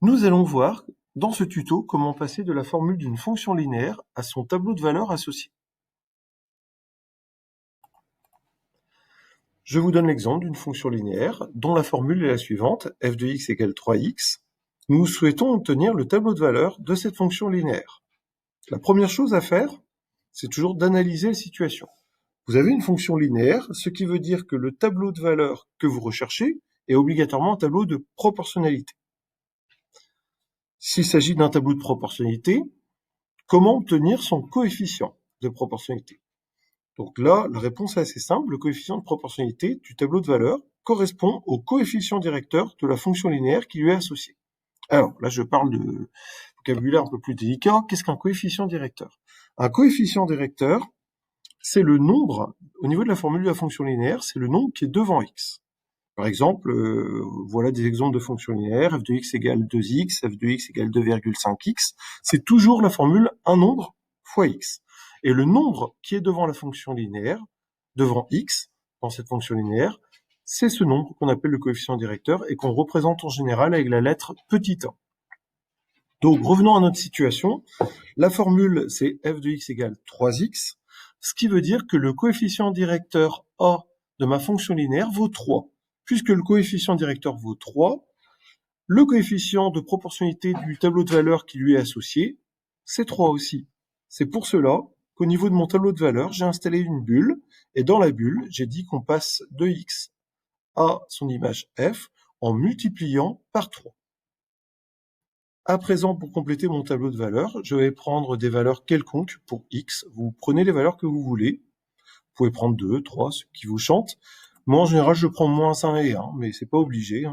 Nous allons voir dans ce tuto comment passer de la formule d'une fonction linéaire à son tableau de valeurs associé. Je vous donne l'exemple d'une fonction linéaire dont la formule est la suivante, f de x égale 3x. Nous souhaitons obtenir le tableau de valeurs de cette fonction linéaire. La première chose à faire, c'est toujours d'analyser la situation. Vous avez une fonction linéaire, ce qui veut dire que le tableau de valeurs que vous recherchez est obligatoirement un tableau de proportionnalité. S'il s'agit d'un tableau de proportionnalité, comment obtenir son coefficient de proportionnalité? Donc là, la réponse est assez simple. Le coefficient de proportionnalité du tableau de valeurs correspond au coefficient directeur de la fonction linéaire qui lui est associée. Alors, là, je parle de vocabulaire un peu plus délicat. Qu'est-ce qu'un coefficient directeur? Un coefficient directeur, c'est le nombre, au niveau de la formule de la fonction linéaire, c'est le nombre qui est devant x. Par exemple, voilà des exemples de fonctions linéaires, f de x égale 2x, f de x égale 2,5x. C'est toujours la formule un nombre fois x. Et le nombre qui est devant la fonction linéaire, devant x, dans cette fonction linéaire, c'est ce nombre qu'on appelle le coefficient directeur et qu'on représente en général avec la lettre petit a. Donc revenons à notre situation. La formule, c'est f de x égale 3x, ce qui veut dire que le coefficient directeur a de ma fonction linéaire vaut 3. Puisque le coefficient directeur vaut 3, le coefficient de proportionnalité du tableau de valeurs qui lui est associé, c'est 3 aussi. C'est pour cela qu'au niveau de mon tableau de valeurs, j'ai installé une bulle, et dans la bulle, j'ai dit qu'on passe de x à son image f en multipliant par 3. À présent, pour compléter mon tableau de valeurs, je vais prendre des valeurs quelconques pour x. Vous prenez les valeurs que vous voulez. Vous pouvez prendre 2, 3, ce qui vous chante. Moi, en général, je prends moins 1 et 1, mais c'est pas obligé.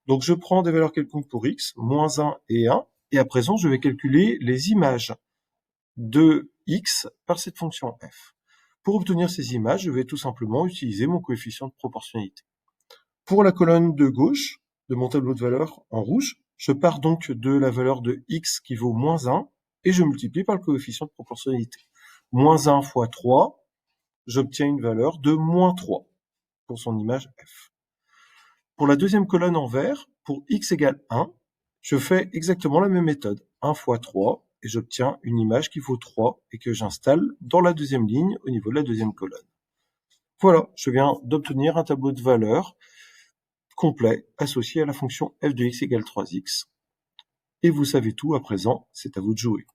Donc, je prends des valeurs quelconques pour x, moins 1 et 1, et à présent, je vais calculer les images de x par cette fonction f. Pour obtenir ces images, je vais tout simplement utiliser mon coefficient de proportionnalité. Pour la colonne de gauche de mon tableau de valeurs en rouge, je pars donc de la valeur de x qui vaut moins 1, et je multiplie par le coefficient de proportionnalité. Moins 1 fois 3, j'obtiens une valeur de moins 3 pour son image f. Pour la deuxième colonne en vert, pour x égale 1, je fais exactement la même méthode. 1 fois 3, et j'obtiens une image qui vaut 3 et que j'installe dans la deuxième ligne au niveau de la deuxième colonne. Voilà, je viens d'obtenir un tableau de valeurs complet associé à la fonction f de x égale 3x. Et vous savez tout à présent, c'est à vous de jouer.